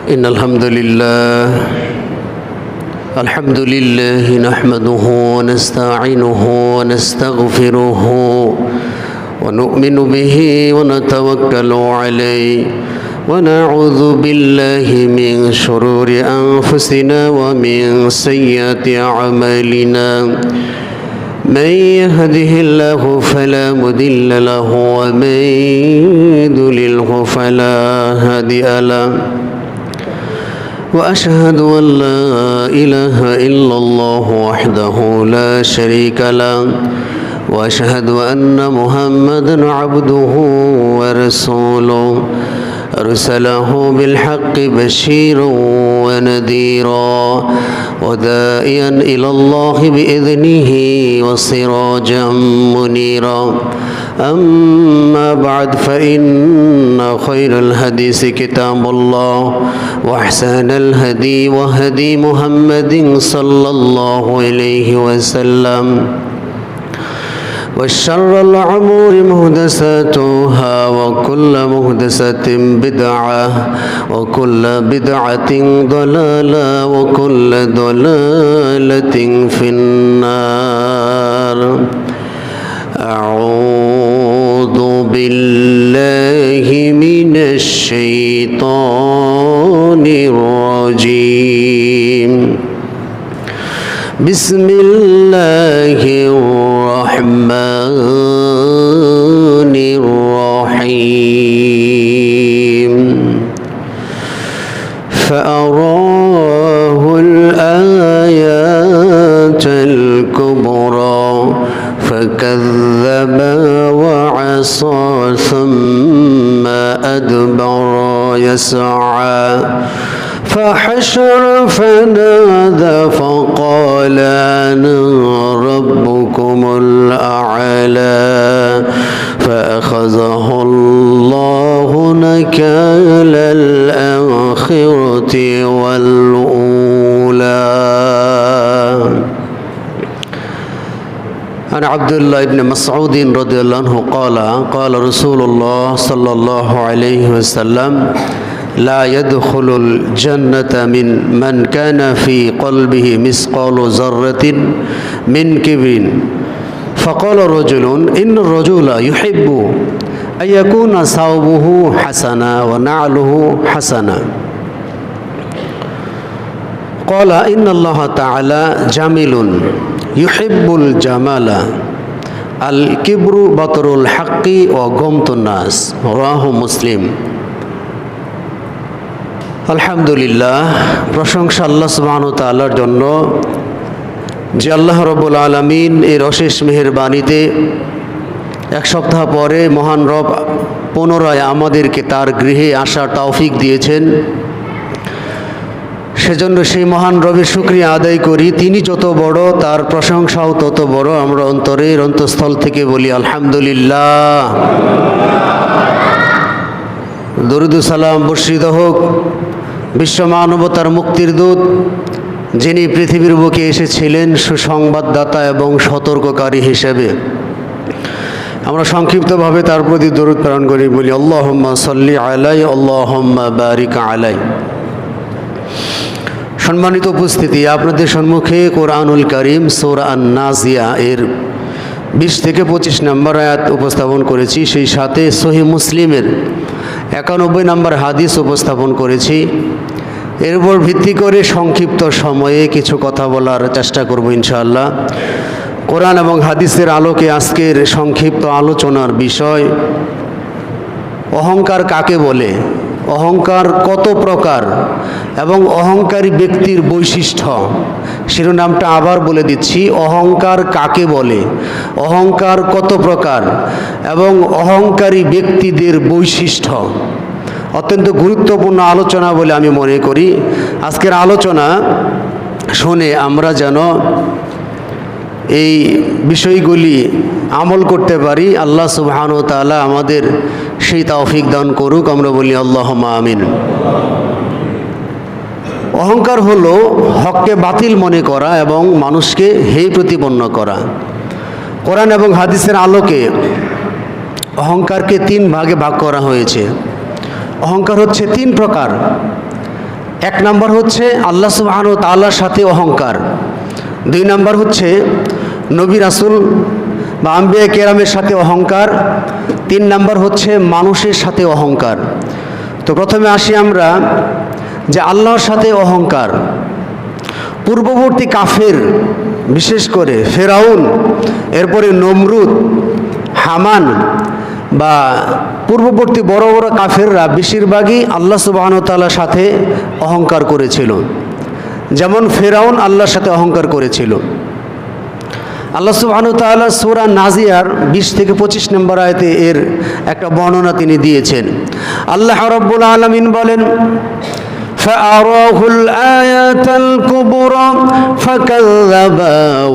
إن الحمد لله نحمده ونستعينه ونستغفره ونؤمن به ونتوكل عليه ونعوذ بالله من شرور أنفسنا ومن سيئات أعمالنا من يهده الله فلا مضل له ومن يضلله فلا هادي له وأشهد أن لا إله إلا الله وحده لا شريك له وأشهد أن محمدًا عبده ورسوله أرسله بالحق بشيرا ونذيرا وداعيا إلى الله بإذنه وسراجا منيرا أما بعد فإن خير الحديث كتاب الله وأحسن الهدي وهدي محمد صلى الله عليه وسلم وشر الأمور محدثاتها وكل محدثة بدعة وكل بدعة ضلالة وكل ضلالة في النار أعوذ بالله من الشيطان الرجيم بسم الله الرحمن الرحيم فأراه الآيات الكبرى فكذب وعصى ثم أدبر يسعى فحشر فنادى فقال أنا ربكم الأعلى فأخذه الله نكال الآخرة والأولى. عن عبد الله بن مسعود رضي الله عنه قال رسول الله صلى الله عليه وسلم لا يدخل الجنة من كان في قلبه مثقال ذرة من كبر فقال رجل إن الرجل يحب أن يكون ثوبه حسنا ونعله حسنا قال إن الله تعالى جميل يحب الجمال الكبر بطر الحق وغمط الناس رواه مسلم. আলহামদুলিল্লাহ, প্রশংসা আল্লাহ সুবহানাহু ওয়া তাআলার জন্য যে আল্লাহ রাব্বুল আলামিন এর অশেষ মেহেরবানিতে এক সপ্তাহ পরে মহান রব পুনরায় আমাদেরকে তার গৃহে আসার তৌফিক দিয়েছেন। সেজন্য সেই মহান রবের শুকরিয়া আদায় করি। তিনি যত বড়, তার প্রশংসাও তত বড়। আমরা অন্তরের অন্তঃস্থল থেকে বলি আলহামদুলিল্লাহ। দরুদ ও সালাম বর্ষিত হোক বিশ্ব মানবতার মুক্তির দূত, যিনি পৃথিবীর বুকে এসেছিলেন সুসংবাদদাতা এবং সতর্ককারী হিসেবে। আমরা সংক্ষিপ্তভাবে তার প্রতি দরুদ প্রেরণ করি, বলি আল্লাহুম্মা সাল্লি আলাই আল্লাহুম্মা বারিক আলাই। সম্মানিত উপস্থিতি, আপনাদের সম্মুখে কোরআনুল কারীম সূরা আন-নাজিয়া এর 20 থেকে 25 নম্বর আয়াত উপস্থাপন করেছি। সেই সাথে সহিহ মুসলিমের 91 নম্বর হাদিস উপস্থাপন করেছি। এর উপর ভিত্তি করে সংক্ষিপ্ত সময়ে কিছু কথা বলার চেষ্টা করব ইনশাআল্লাহ। কোরআন এবং হাদিসের আলোকে আজকের সংক্ষিপ্ত আলোচনার বিষয় অহংকার কাকে বলে, অহংকার কত প্রকার এবং অহংকারী ব্যক্তির বৈশিষ্ট্য। শিরোনামটা আবার বলে দিচ্ছি, অহংকার কাকে বলে, অহংকার কত প্রকার এবং অহংকারী ব্যক্তিদের বৈশিষ্ট্য। অত্যন্ত গুরুত্বপূর্ণ আলোচনা বলে আমি মনে করি। আজকের আলোচনা শুনে আমরা যেন এই বিষয়গুলি আমল করতে পারি। আল্লাহ সুবহানাহু ওয়া তাআলা আমাদের সেই তৌফিক দান করুক। আমরা বলি আল্লাহুম্মা আমিন। অহংকার হলো হককে বাতিল মনে করা এবং মানুষকে হেয় প্রতিপন্ন করা। কোরআন এবং হাদিসের আলোকে অহংকারকে তিন ভাগে ভাগ করা হয়েছে। অহংকার হচ্ছে তিন প্রকার। এক নম্বর হচ্ছে আল্লাহ সুবহানাহু ওয়া তাআলার সাথে অহংকার, দুই নম্বর হচ্ছে নবী রাসূল বা আম্বিয়া কেরামের সাথে অহংকার, তিন নম্বর হচ্ছে মানুষের সাথে অহংকার। তো প্রথমে আসি আমরা যে আল্লাহর সাথে অহংকার। পূর্ববর্তী কাফের, বিশেষ করে ফেরাউন, এরপরে নমরুদ, হামান বা পূর্ববর্তী বড় বড় কাফেররা বেশিরভাগই আল্লাহ সুবহানাহু ওয়া তাআলার সাথে অহংকার করেছিল। যেমন ফেরাউন আল্লাহর সাথে অহংকার করেছিল। আল্লাহ সুবহানাহু ওয়া তাআলা সূরা নাজিয়ার 20 থেকে 25 নম্বর আয়াতে এর একটা বর্ণনা তিনি দিয়েছেন। আল্লাহ রাব্বুল আলামিন বলেন, فأراه الآية الكبرى فكذب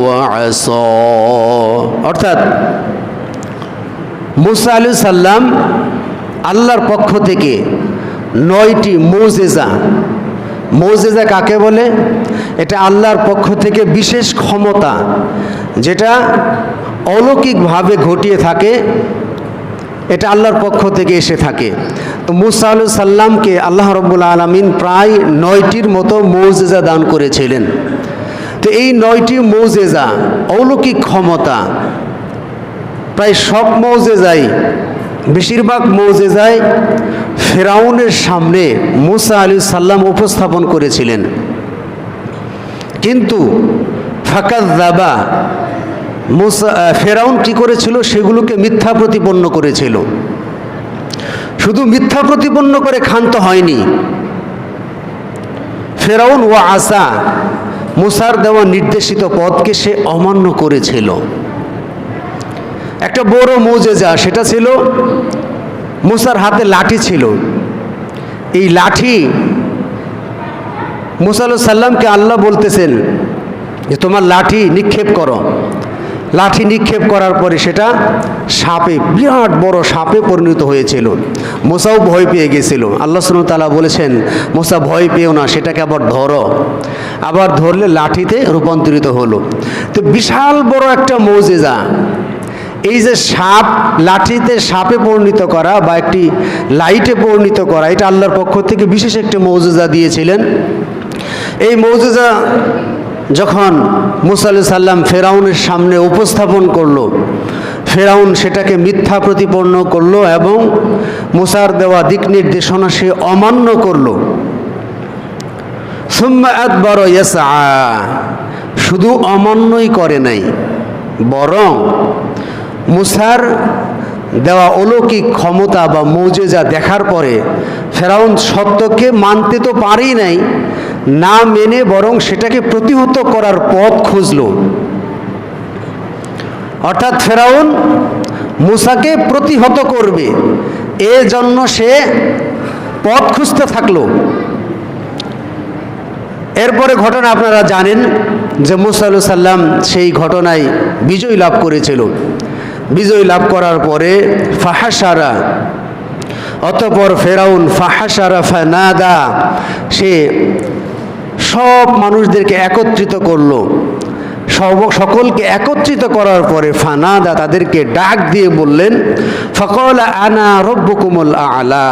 وعصى। অর্থাৎ মুসা আলাইহিস সালাম আল্লাহর পক্ষ থেকে 9টি মুজিজা কাকে বলে? এটা আল্লাহর পক্ষ থেকে বিশেষ ক্ষমতা, যেটা অলৌকিকভাবে ঘটিয়ে থাকে, এটা আল্লাহর পক্ষ থেকে এসে থাকে। তো মুসা আলাইহিস সালামকে আল্লাহ রাব্বুল আলামিন প্রায় 9টির মতো মুজিজা দান করেছিলেন। তো এই 9টি মুজিজা, অলৌকিক ক্ষমতা, প্রায় সব মুজিজাই, বেশিরভাগ মুজিজাই ফেরাউনের সামনে মুসা আলাইহিস সালাম উপস্থাপন করেছিলেন। কিন্তু ফাকাযযাবা, ফেরাউন কি করেছিল? সেগুলোকে মিথ্যা প্রতিপন্ন করেছিল। শুধু মিথ্যা প্রতিপন্ন করে ক্ষান্ত হয়নি, ফেরাউন ওয়া আসা, মুসার দেওয়া নির্দেশিত পথকে সে অমান্য করেছিল। একটা বড় মুজিজা সেটা ছিল মুসার হাতে লাঠি ছিল। এই লাঠি মুসা আলাইহিস সালামকে আল্লাহ বলতেছেন যে তোমার লাঠি নিক্ষেপ করো। লাঠি নিক্ষেপ করার পরে সেটা সাপে, বিরাট বড় সাপে পরিণত হয়েছিল। মুসাও ভয় পেয়ে গেছিল। আল্লাহ সুবহানাহু ওয়া তাআলা বলেছেন, মুসা ভয় পেও না, সেটাকে আবার ধরো। আবার ধরলে লাঠিতে রূপান্তরিত হলো। তো বিশাল বড় একটা মুজিজা। এই যে সাপ, লাঠিতে সাপে পরিণত করা বা একটি লাইটে পরিণত করা, এটা আল্লাহর পক্ষ থেকে বিশেষ একটি মুজিজা দিয়েছিলেন। এই মুজিজা যখন মুসা আলাইহিস সালাম ফেরাউনের সামনে উপস্থাপন করলো, ফেরাউন সেটাকে মিথ্যা প্রতিপন্ন করলো এবং মুসার দেওয়া দিক নির্দেশনা সে অমান্য করলো। সুম্মা আদবারা ইয়াসআ, শুধু অমান্যই করে নাই, বরং মুসার দেওয়া অলৌকিক ক্ষমতা বা মুজিজা দেখার পরে ফেরাউন সত্যকে মানতে তো পারেই নাই, না মেনে বরং সেটাকে প্রতিহত করার পথ খুঁজল। অর্থাৎ ফেরাউন মুসাকে প্রতিহত করবে, এজন্য সে পথ খুঁজতে থাকলো। এরপরে ঘটনা আপনারা জানেন যে মুসা আলাইহিস সালাম সেই ঘটনায় বিজয় লাভ করেছিল। বিজয় লাভ করার পরে ফাহাসারা, অতঃপর ফেরাউন ফাহাসারা ফানাদা, সে সব মানুষদেরকে একত্রিত করলো। সকলকে একত্রিত করার পরে ফানাদা, তাদেরকে ডাক দিয়ে বললেন, ফাকালা আনা রব্বুকুমুল আ'লা।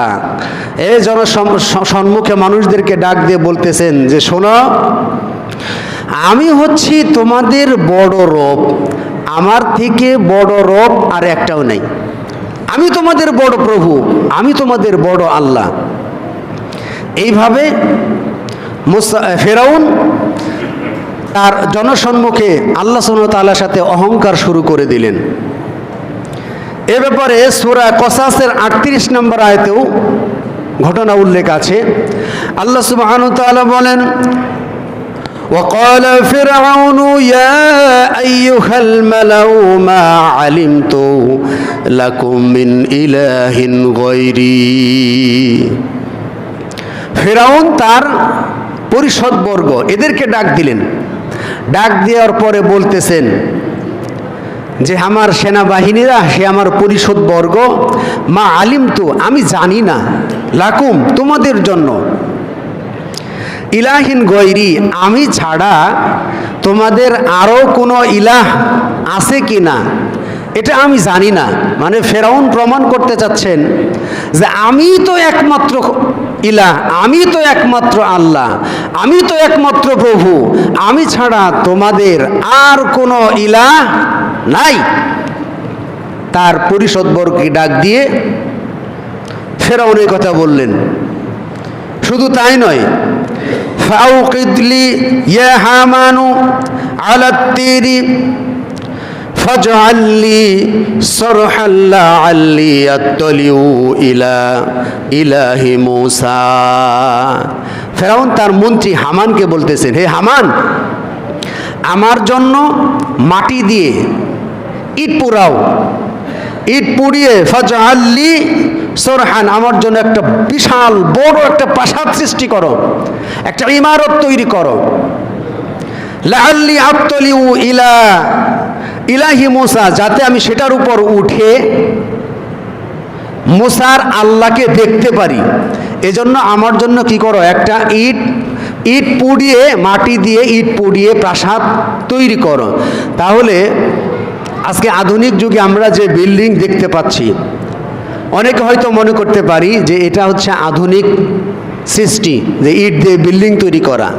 এই জনসম্মুখে মানুষদেরকে ডাক দিয়ে বলতেছেন যে শোনো, আমি হচ্ছি তোমাদের বড় রব, আমার থেকে বড় রব আর একটাও নেই। আমি তোমাদের বড় প্রভু, আমি তোমাদের বড় আল্লাহ। এইভাবে ফেরাউন তার জনসম্মুখে আল্লাহ সুবহানাহু ওয়া তাআলার সাথে অহংকার শুরু করে দিলেন। এ ব্যাপারে সূরা কসাসের 38 নম্বর আয়াতেও ঘটনা উল্লেখ আছে। আল্লাহ সুবহানাহু ওয়া তাআলা বলেন, وقال فرعون يا أيها الملأ ما علمت لكم من إله غيري। ফেরাউন তার পরিষদবর্গ এদেরকে ডাক দিলেন। ডাক দেওয়ার পরে বলতেছেন যে আমার সেনাবাহিনীরা, সে আমার পরিষদবর্গ, মা আলিমতু, আমি জানি না, লাকুম, তোমাদের জন্য, ইলাহিন গৈরি, আমি ছাড়া তোমাদের আরও কোনো ইলাহ আছে কি না, এটা আমি জানি না। মানে ফেরাউন প্রমাণ করতে চাচ্ছেন যে আমি তো একমাত্র ইলাহ, আমি তো একমাত্র আল্লাহ, আমি তো একমাত্র প্রভু, আমি ছাড়া তোমাদের আর কোনো ইলাহ নাই। তার পরিষদবর্গকে ডাক দিয়ে ফেরাউন এই কথা বললেন। শুধু তাই নয়, ফাউকিদলি ইয়া হামানু আলা তিরি ফাজআললি সরহাল লাআল্লি আত্তালিউ ইলা ইলাহি মূসা। ফেরাউন তার মন্ত্রী হামানকে বলতেছেন, হে হামান, আমার জন্য মাটি দিয়ে ইট পোড়াও, ইট পুড়িয়ে ফাজআললি সরহান, আমার জন্য একটা বিশাল বড় একটা প্রাসাদ সৃষ্টি করো, একটা ইমারত তৈরি করো। লাআল্লি আত্তালিউ ইলা ইলাহি মূসা, যাতে আমি সেটার উপর উঠে মূসার আল্লাহকে দেখতে পারি। এজন্য আমার জন্য কি করো, একটা ইট পুড়িয়ে, মাটি দিয়ে ইট পুড়িয়ে প্রাসাদ তৈরি করো। তাহলে আজকে আধুনিক যুগে আমরা যে বিল্ডিং দেখতে পাচ্ছি, অনেকে হয়তো মনে করতে পারি যে এটা হচ্ছে আধুনিক সৃষ্টি, যে ইট দিয়ে বিল্ডিং তৈরি করা।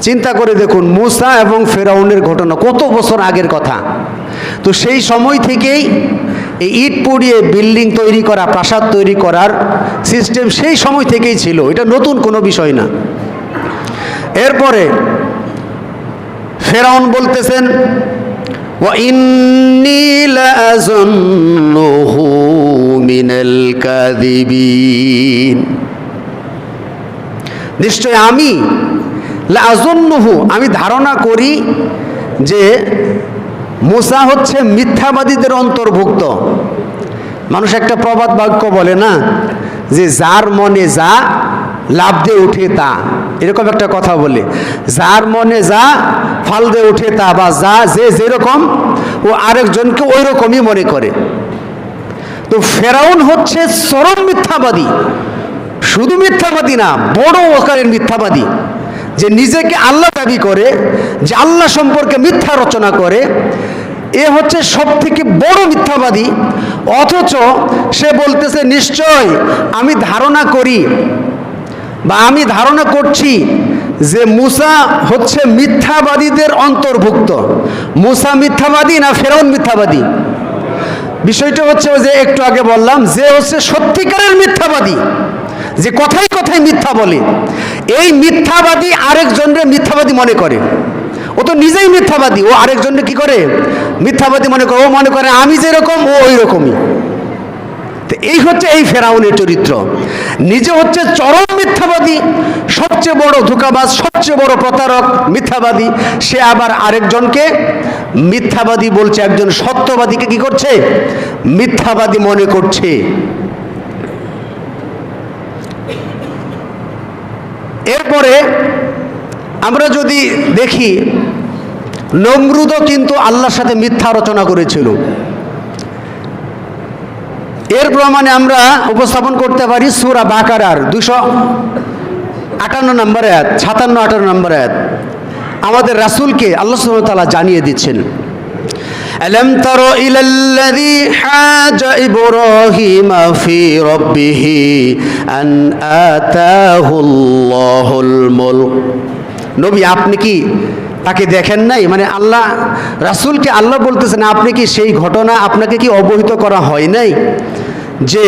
চিন্তা করে দেখুন, মূসা এবং ফেরাউনের ঘটনা কত বছর আগের কথা। তো সেই সময় থেকেই এই ইট পুড়িয়ে বিল্ডিং তৈরি করা, প্রাসাদ তৈরি করার সিস্টেম সেই সময় থেকেই ছিল, এটা নতুন কোনো বিষয় না। এরপরে ফেরাউন বলতেছেন, ওয়া ইন্নী লাআযুন্নুহু মিনাল কাযিবিন, নিশ্চয় আমি লাআযুন্নুহু, আমি ধারণা করি যে মূসা হচ্ছে মিথ্যাবাদীদের অন্তর্ভুক্ত। মানুষ একটা প্রবাদ বাক্য বলে না, যে যার মনে যা লাভ দিয়ে উঠে তা, এরকম একটা কথা বলে, যার মনে যা ফাল দিয়ে উঠে তা, বা যা যে যেরকম ও আরেকজনকে ওই রকমই মনে করে। তো ফেরাউন হচ্ছে চরম মিথ্যাবাদী, শুধু মিথ্যাবাদী না, বড় আকারের মিথ্যাবাদী, যে নিজেকে আল্লাহ দাবি করে, যে আল্লাহ সম্পর্কে মিথ্যা রচনা করে। এ হচ্ছে সব থেকে বড় মিথ্যাবাদী। অথচ সে বলতেছে, নিশ্চয় আমি ধারণা করি বা আমি ধারণা করছি যে মূসা হচ্ছে মিথ্যাবাদীদের অন্তর্ভুক্ত। মূসা মিথ্যাবাদী না ফেরাউন মিথ্যাবাদী? বিষয়টা হচ্ছে যে একটু আগে বললাম, যে হচ্ছে সত্যিকারের মিথ্যাবাদী, যে কথায় কথায় মিথ্যা বলে, এই মিথ্যাবাদী আরেকজনের মিথ্যাবাদী মনে করে। ও তো নিজেই মিথ্যাবাদী, ও আরেকজনকে কি করে, মিথ্যাবাদী মনে করে। ও মনে করে আমি যেরকম ও ওই রকমই। তো এই হচ্ছে এই ফেরাউনের চরিত্র। নিজে হচ্ছে চরম মিথ্যাবাদী, সবচেয়ে বড় ধোঁকাবাজ, সবচেয়ে বড় প্রতারক, মিথ্যাবাদী। সে আবার আরেকজনকে মিথ্যাবাদী বলছে, একজন সত্যবাদীকে কি করছে, মিথ্যাবাদী মনে করছে। এরপরে আমরা যদি দেখি, নমরুদও কিন্তু আল্লাহর সাথে মিথ্যা রচনা করেছিল। এর প্রমাণে আমরা উপস্থাপন করতে পারি সূরা বাকারার 258 নম্বর আয়াত, 57-58 নম্বর আয়াত। আমাদের রাসূলকে আল্লাহ সুবহানাহু ওয়া তাআলা জানিয়ে দিচ্ছেন, আলাম তারা ইলাল্লাযী হাজা ইব্রাহিমা ফি রাব্বিহি আন আতাহুল্লাহুল মুলক। নবী, আপনি কি তাকে দেখেন নাই? মানে আল্লাহ রাসূলকে আল্লাহ বলতেছেন, আপনি কি সেই ঘটনা, আপনাকে কি অবহিত করা হয় নাই যে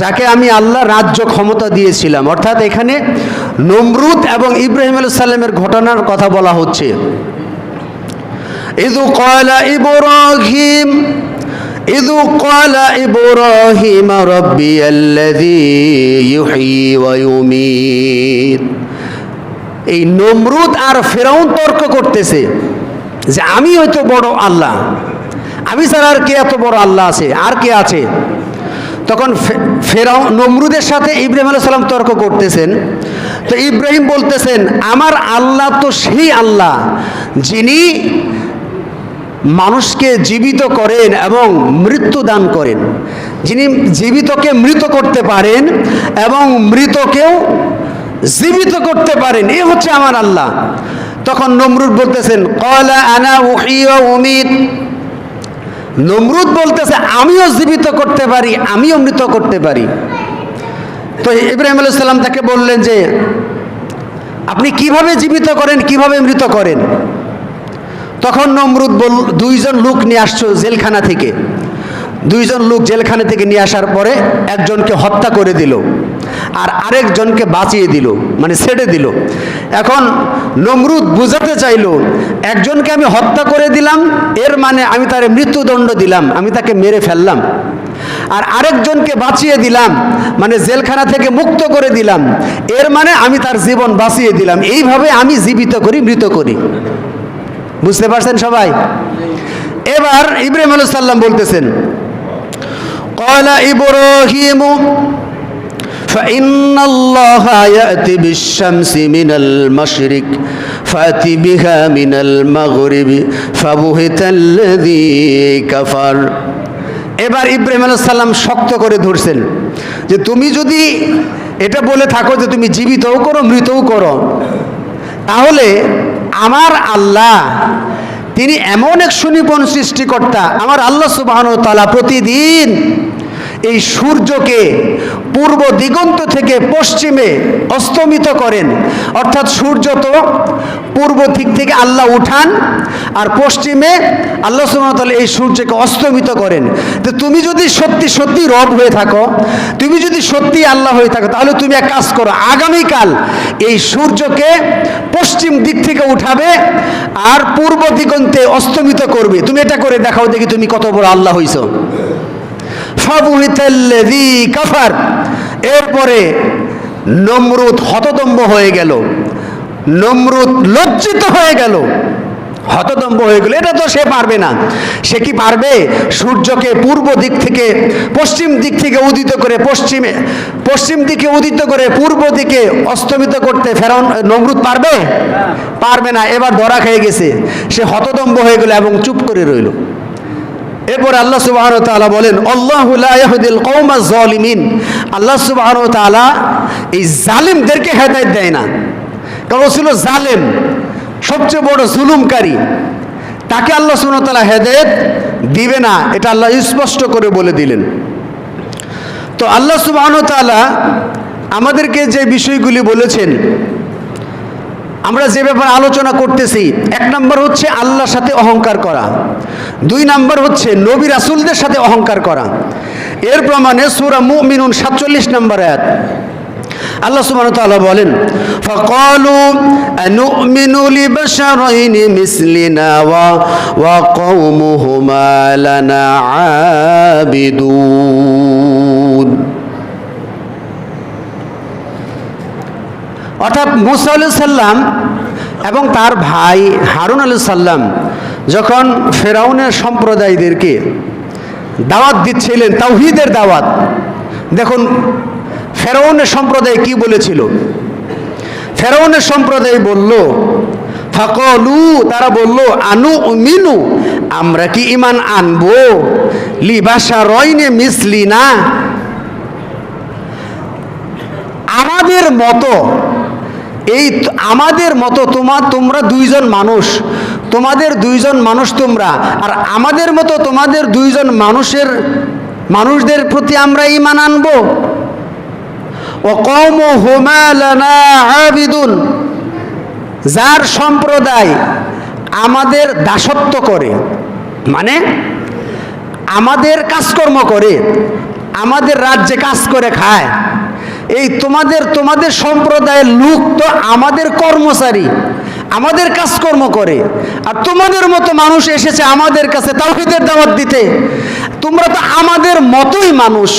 যাকে আমি আল্লাহ রাজ্য ক্ষমতা দিয়েছিলাম? অর্থাৎ এখানে নমরুদ এবং ইব্রাহিম আলাইহিস সালামের ঘটনার কথা বলা হচ্ছে। ইযু ক্বালা ইব্রাহিম রাব্বিয়াল্লাযী ইউহয়ী ওয়া ইউমীত। এই নমরুদ আর ফেরাউন তর্ক করতেছে যে আমি হয়তো বড় আল্লাহ, আমি ছাড়া আর কে এত বড় আল্লাহ আছে, আর কে আছে? তখন ফেরাউন নমরুদের সাথে ইব্রাহিম আলাইহিস সালাম তর্ক করতেছেন। তো ইব্রাহিম বলতেছেন, আমার আল্লাহ তো সেই আল্লাহ যিনি মানুষকে জীবিত করেন এবং মৃত্যু দান করেন, যিনি জীবিতকে মৃত করতে পারেন এবং মৃতকেও জীবিত করতে পারেন, এ হচ্ছে আমার আল্লাহ। তখন নমরুদ বলতেছেন, ক্বালা আনা উহয়ী ওয়া উমীত, নমরুদ বলতেছে আমিও জীবিত করতে পারি, আমিও মৃত করতে পারি। তো ইব্রাহিম আলাইহিস সালাম তাকে বললেন যে আপনি কিভাবে জীবিত করেন, কিভাবে মৃত করেন? তখন নমরুদ দুইজন লোক নিয়ে আসছো জেলখানা থেকে, দুইজন লোক জেলখানা থেকে নিয়ে আসার পরে একজনকে হত্যা করে দিল আর আরেকজনকে বাঁচিয়ে দিল, মানে ছেড়ে দিল। এখন নমরুদ বুঝাতে চাইল একজনকে আমি হত্যা করে দিলাম এর মানে আমি তার মৃত্যুদণ্ড দিলাম, আমি তাকে মেরে ফেললাম, আর আরেকজনকে বাঁচিয়ে দিলাম মানে জেলখানা থেকে মুক্ত করে দিলাম, এর মানে আমি তার জীবন বাঁচিয়ে দিলাম। এইভাবে আমি জীবিত করি, মৃত করি। বুঝতে পারছেন সবাই? এবার ইব্রাহিম আলাইহিস সালাম বলতেছেন ক্বালা ইব্রাহিমু فإن الله يأتي بالشمس من المشرق فأتي بها من المغرب فبهت الذي كفر। এবার ইব্রাহিম আলাইহিস সালাম শক্ত করে ধরছেন যে তুমি যদি এটা বলে থাকো যে তুমি জীবিতও করো মৃতও করো, তাহলে আমার আল্লাহ তিনি এমন এক সুনিপুণ সৃষ্টিকর্তা, আমার আল্লাহ সুবহানাহু ওয়া তাআলা প্রতিদিন এই সূর্যকে পূর্ব দিগন্ত থেকে পশ্চিমে অস্তমিত করেন। অর্থাৎ সূর্য তো পূর্ব দিক থেকে আল্লাহ উঠান আর পশ্চিমে আল্লাহ সুবহানাহু ওয়া তাআলা এই সূর্যকে অস্তমিত করেন। তো তুমি যদি সত্যি সত্যি রব হয়ে থাকো, তুমি যদি সত্যি আল্লাহ হয়ে থাকো, তাহলে তুমি এক কাজ করো, আগামীকাল এই সূর্যকে পশ্চিম দিক থেকে উঠাবে আর পূর্ব দিগন্তে অস্তমিত করবে। তুমি এটা করে দেখাও দেখি তুমি কত বড় আল্লাহ হইছো। ফাবুহিতাল্লাযী কাফার। এরপরে নমরুদ হতদম্ব হয়ে গেল, নমরুদ লজ্জিত হয়ে গেল, হতদম্ব হয়ে গেল। এটা তো সে পারবে না। সে কি পারবে সূর্যকে পূর্ব দিক থেকে পশ্চিম দিক থেকে উদিত করে পশ্চিম দিকে উদিত করে পূর্ব দিকে অস্তমিত করতে ফেরাউন নমরুদ পারবে? পারবে না। এবার ধরা খেয়ে গেছে, সে হতদম্ব হয়ে গেল এবং চুপ করে রইল। এরপর আল্লাহ সুবহানাহু ওয়া তাআলা বলেন আল্লাহু লা ইয়াহদিল কওমাজ যালিমিন। আল্লাহ সুবহানাহু ওয়া তাআলা এই জালিমদেরকে হেদায়েত দেয় না। কারণ ছিল জালেম, সবচেয়ে বড় জুলুমকারী, তাকে আল্লাহ সুবহানাহু ওয়া তাআলা হেদায়েত দিবে না, এটা আল্লাহ স্পষ্ট করে বলে দিলেন। তো আল্লাহ সুবহানাহু ওয়া তাআলা আমাদেরকে যে বিষয়গুলি বলেছেন, আমরা যে ব্যাপারে আলোচনা করতেছি, এক নম্বর হচ্ছে আল্লাহর সাথে অহংকার করা, দুই নম্বর হচ্ছে নবী রাসূলদের সাথে অহংকার করা। এর প্রমাণে সূরা মুমিনুন 47 নম্বর আয়াত আল্লাহ সুবহানাহু ওয়া তাআলা বলেন ফাকালু আনুমিনু লিবাশারাইনি মিসলিনা ওয়া কওমুহুমা লানা আবিদুন। অর্থাৎ মুসা আলাইহিস সালাম এবং তার ভাই হারুন আলাইহিস সালাম যখন ফেরাউনের সম্প্রদায়দেরকে দাওয়াত দিচ্ছিলেন, তাওহীদের দাওয়াত, দেখুন ফেরাউনের সম্প্রদায় কি বলেছিল। ফেরাউনের সম্প্রদায় বলল ফাকালু, তারা বলল আনুমিনু, আমরা কি ঈমান আনবো, লিবাশারাইনি মিসলিনা, আমাদের মতো, এই আমাদের মতো তোমরা দুইজন মানুষ, তোমাদের দুইজন মানুষ তোমরা, আর আমাদের মতো তোমাদের দুইজন মানুষদের প্রতি আমরা ঈমান আনবো। ওয়া কওমুহুমা লানা আবিদুন, যার সম্প্রদায় আমাদের দাসত্ব করে, মানে আমাদের কাজকর্ম করে, আমাদের রাজ্যে কাজ করে খায়, এই তোমাদের সম্প্রদায়ের লোক তো আমাদের কর্মচারী, আমাদের কাজকর্ম করে, আর তোমাদের মতো মানুষ এসেছে আমাদের কাছে তাওহীদের দাওয়াত দিতে, তোমরা তো আমাদের মতোই মানুষ,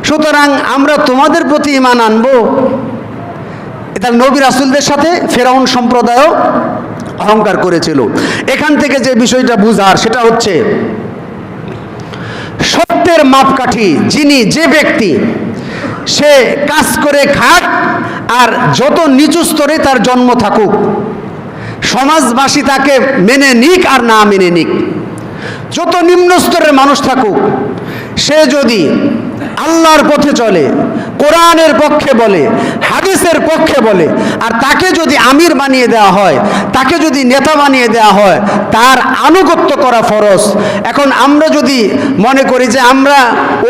সুতরাং আমরা তোমাদের প্রতি ঈমান আনবো। এটা নবী রাসূলদের সাথে ফেরাউন সম্প্রদায়ও অহংকার করেছিল। এখান থেকে যে বিষয়টা বুঝার সেটা হচ্ছে সত্যের মাপকাঠি যে ব্যক্তি, সে কাজ করে খাক আর যত নিচু স্তরে তার জন্ম থাকুক, সমাজবাসী তাকে মেনে নিক আর না মেনে নিক, যত নিম্ন স্তরের মানুষ থাকুক, সে যদি আল্লাহর পথে চলে, কোরআনের পক্ষে বলে, হাদিসের পক্ষে বলে, আর তাকে যদি আমির বানিয়ে দেওয়া হয়, তাকে যদি নেতা বানিয়ে দেওয়া হয়, তার আনুগত্য করা ফরজ। এখন আমরা যদি মনে করি যে আমরা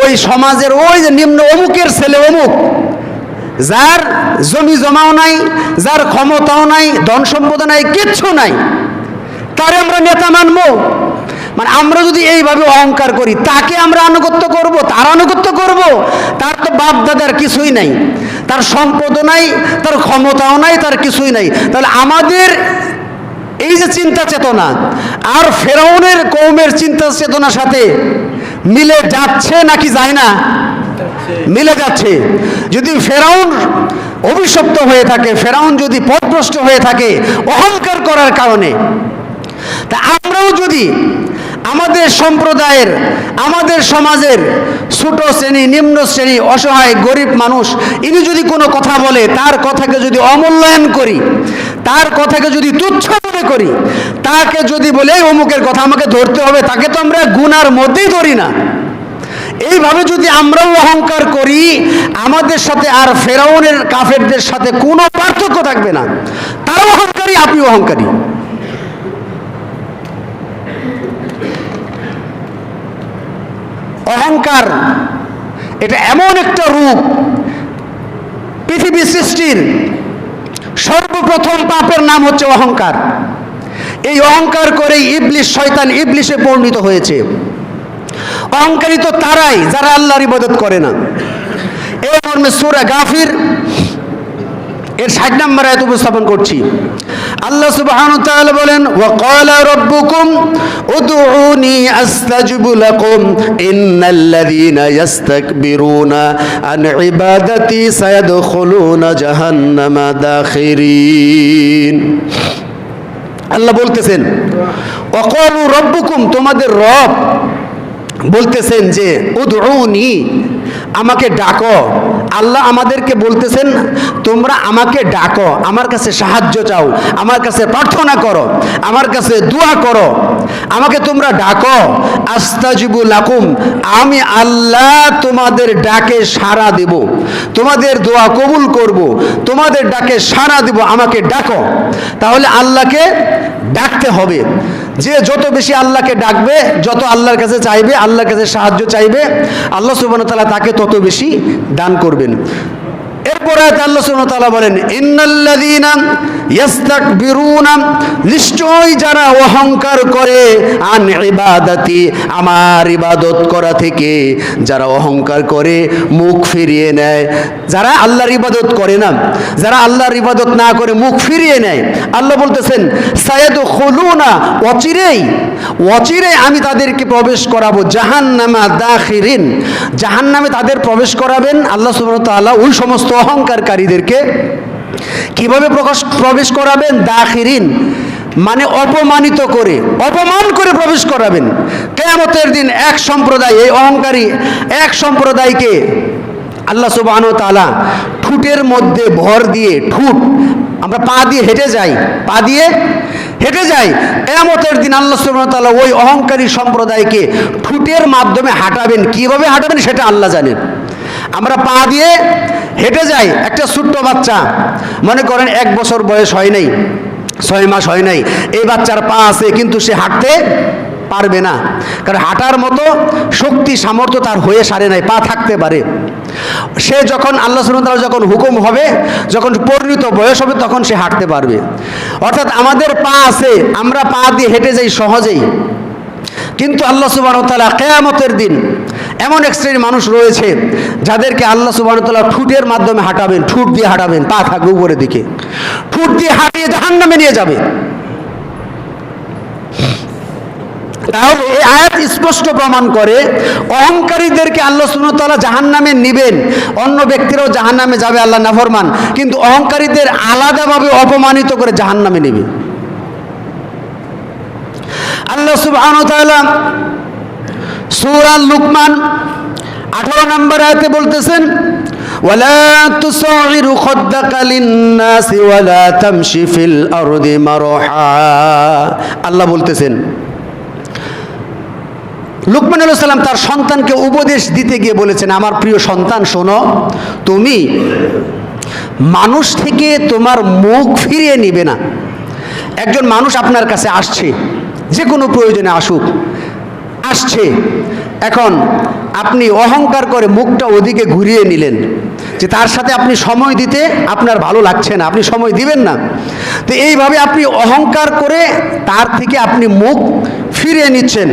ওই সমাজের ওই যে নিম্ন অমুকের ছেলে অমুক, যার জমি জমাও নাই, যার ক্ষমতাও নাই, ধন সম্পদ নাই, কিচ্ছু নাই, তারে আমরা নেতা মানবো? মানে আমরা যদি এইভাবে অহংকার করি, তাকে আমরা আনুগত্য করব, তার আনুগত্য করব? তার তো বাপ দাদার কিছুই নাই, তার সম্পদও নাই, তার ক্ষমতাও নাই, তার কিছুই নাই। তাহলে আমাদের এই যে চিন্তা চেতনা আর ফেরাউনের কওমের চিন্তা চেতনার সাথে মিলে যাচ্ছে নাকি যায় না? মিলে যাচ্ছে। যদি ফেরাউন অভিশপ্ত হয়ে থাকে, ফেরাউন যদি পথভ্রষ্ট হয়ে থাকে অহংকার করার কারণে, তা আমরাও যদি আমাদের সম্প্রদায়ের, আমাদের সমাজের ছোট শ্রেণী, নিম্ন শ্রেণী, অসহায় গরিব মানুষ, ইনি যদি কোনো কথা বলে, তার কথাকে যদি অমূল্যায়ন করি, তার কথাকে যদি তুচ্ছ মনে করি, তাকে যদি বলে অমুকের কথা আমাকে ধরতে হবে, তাকে তো আমরা গুনার মধ্যেই ধরি না। এইভাবে যদি আমরাও অহংকার করি, আমাদের সাথে আর ফেরাউনের কাফেরদের সাথে কোনো পার্থক্য থাকবে না। তারাও অহংকারী, আপনিও অহংকারী। অহংকার এটা এমন একটা রূপ, পৃথিবী সৃষ্টির সর্বপ্রথম পাপের নাম হচ্ছে অহংকার। এই অহংকার করেই ইবলিস, শয়তান ইবলিসে পরিণত হয়েছে। অহংকারী তো তারাই যারা আল্লাহর ইবাদত করে না। এই মর্মে সূরা গাফির এর 60 নম্বর আয়াত উপস্থাপন করছি। আল্লাহ সুবহানাহু ওয়া তাআলা বলেন, ওয়া ক্বালা রাব্বুকুম উদউনি আস্তাজিব লাকুম ইন্নাল্লাযীনা ইস্তাকবিরুনা আন ইবাদাতি সায়াদখুলুনা জাহান্নামা দাখিরিন। আল্লাহ বলতেছেন, ওয়া ক্বালু রাব্বুকুম, তোমাদের রব বলতেছেন যে উদউনি, আমাকে ডাকো। আল্লাহ আমাদেরকে বলতেছেন তোমরা আমাকে ডাকো, আমার কাছে সাহায্য চাও, আমার কাছে প্রার্থনা করো, আমার কাছে দোয়া করো, আমাকে তোমরা ডাকো। আস্তাজিবু লাকুম, আমি আল্লাহ তোমাদের ডাকে সাড়া দেব, তোমাদের দোয়া কবুল করব, তোমাদের ডাকে সাড়া দেব, আমাকে ডাকো। তাহলে আল্লাহকে ডাকতে হবে। যে যত বেশি আল্লাহকে ডাকবে, যত আল্লাহর কাছে চাইবে, আল্লাহর কাছে সাহায্য চাইবে, আল্লাহ সুবহানাহু ওয়া তাআলা তাকে তত বেশি দান করবেন। এরপরে আল্লাহ সুবহানাহু ওয়া তাআলা বলেন, ইন্নাল্লাযীনা ইস্তাকবিরুনা, নিশ্চয়ই যারা অহংকার করে, আন ইবাদাতি, আমার ইবাদত করা থেকে যারা অহংকার করে, মুখ ফিরিয়ে নেয়, যারা আল্লাহর ইবাদত করে না, যারা আল্লাহর ইবাদত না করে মুখ ফিরিয়ে নেয়, আল্লাহ বলতেছেন সায়াদখুলুনা, অচিরেই আমি তাদেরকে প্রবেশ করাবো জাহান্নামা দাখিরিন, জাহান্নামে তাদের প্রবেশ করাবেন আল্লাহ সুবহানাহু ওয়া তাআলা ওই সমস্ত অহংকারকারীদেরকে। কিভাবে প্রবেশ করাবেন? দাখিরিন মানে অপমানিত করে, অপমান করে প্রবেশ করাবেন। কিয়ামতের দিন এক সম্প্রদায়, এই অহংকারী এক সম্প্রদায়কে আল্লাহ সুবহানাহু ওয়া তাআলা ঠুটের মধ্যে ভর দিয়ে, ঠুট আমরা পা দিয়ে হেঁটে যাই, পা দিয়ে হেঁটে যাই, কিয়ামতের দিন আল্লাহ সুবহানাহু ওয়া তাআলা ওই অহংকারী সম্প্রদায়কে ঠুটের মাধ্যমে হাঁটাবেন। কিভাবে হাঁটাবেন সেটা আল্লাহ জানেন। আমরা পা দিয়ে হেঁটে যাই, একটা ছোট্ট বাচ্চা মনে করেন 1 বছর বয়স হয় নাই, 6 মাস হয় নাই, এই বাচ্চার পা আছে কিন্তু সে হাঁটতে পারবে না, কারণ হাঁটার মতো শক্তি সামর্থ্য তার হয়ে সারে নাই, পা থাকতে পারে। সে যখন আল্লাহ সুবহানাহু ওয়া তাআলা যখন হুকুম হবে, যখন পরিণত বয়স হবে, তখন সে হাঁটতে পারবে। অর্থাৎ আমাদের পা আছে, আমরা পা দিয়ে হেঁটে যাই সহজেই, কিন্তু আল্লাহ সুবহানাহু ওয়া তাআলা কিয়ামতের দিন এমন এক শ্রেণীর মানুষ রয়েছে যাদেরকে আল্লাহ সুবহানাহু ওয়া তাআলা ঠুটের মাধ্যমে হাঁটাবেন, ঠুট দিয়ে হাঁটাবেন, পা থাকবে উপরের দিকে, ঠুট দিয়ে হাঁটিয়ে জাহান্নামে নিয়ে যাবে। তাহলে এই আয়াত স্পষ্ট প্রমাণ করে অহংকারীদেরকে আল্লাহ সুবহানাহু ওয়া তাআলা জাহান্নামে নিবেন, অন্য ব্যক্তিরাও জাহান্নামে যাবে আল্লাহ নাফরমান, কিন্তু অহংকারীদের আলাদাভাবে অপমানিত করে জাহান্নামে নেবে। আল্লাহ সুবহানাহু ওয়া তাআলা সূরা লুকমান 18 নম্বর আয়াতে বলতেছেন, ওয়ালা তুসাইরু খাদ্দাকা লিন-নাসি ওয়ালা তামশি ফিল আরদি মারহা। আল্লাহ বলতেছেন লুকমান আলাইহিস সালাম তার সন্তানকে উপদেশ দিতে গিয়ে বলেছেন, আমার প্রিয় সন্তান শোনো, তুমি মানুষ থেকে তোমার মুখ ফিরিয়ে নিবে না। একজন মানুষ আপনার কাছে আসছে, যে কোনো প্রয়োজনে আসুক, আসছে, এখন আপনি অহংকার করে মুখটা ওদিকে ঘুরিয়ে নিলেন যে তার সাথে আপনি সময় দিতে আপনার ভালো লাগছে না, আপনি সময় দিবেন না। তো এইভাবে আপনি অহংকার করে তার থেকে আপনি মুখ ফিরিয়ে নিচ্ছেন।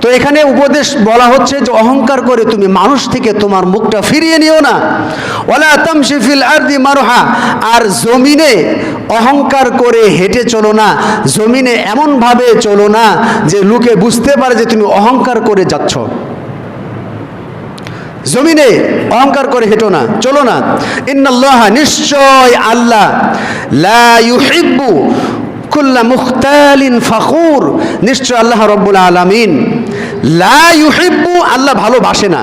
তো এখানে উপদেশ বলা হচ্ছে যে অহংকার করে তুমি মানুষ থেকে তোমার মুখটা ফিরিয়ে নিও না। ওয়ালা তামশি ফিল আরদি মারহা, আর জমিনে অহংকার করে হেঁটে চলো না, জমিনে এমনভাবে চলো না যে লোকে বুঝতে পারে যে তুমি অহংকার করে যাচ্ছ। জমিনে অহংকার করে হেঁটো না, চলো না। ইন্নাল্লাহ, নিশ্চয় আল্লাহ, লা ইউহিব্বু কুল্লা মুখতালিন ফখুর, নিশ্চয় আল্লাহ রব্বুল আলামিন, লা ইউহিব্বু, আল্লাহ ভালোবাসে না,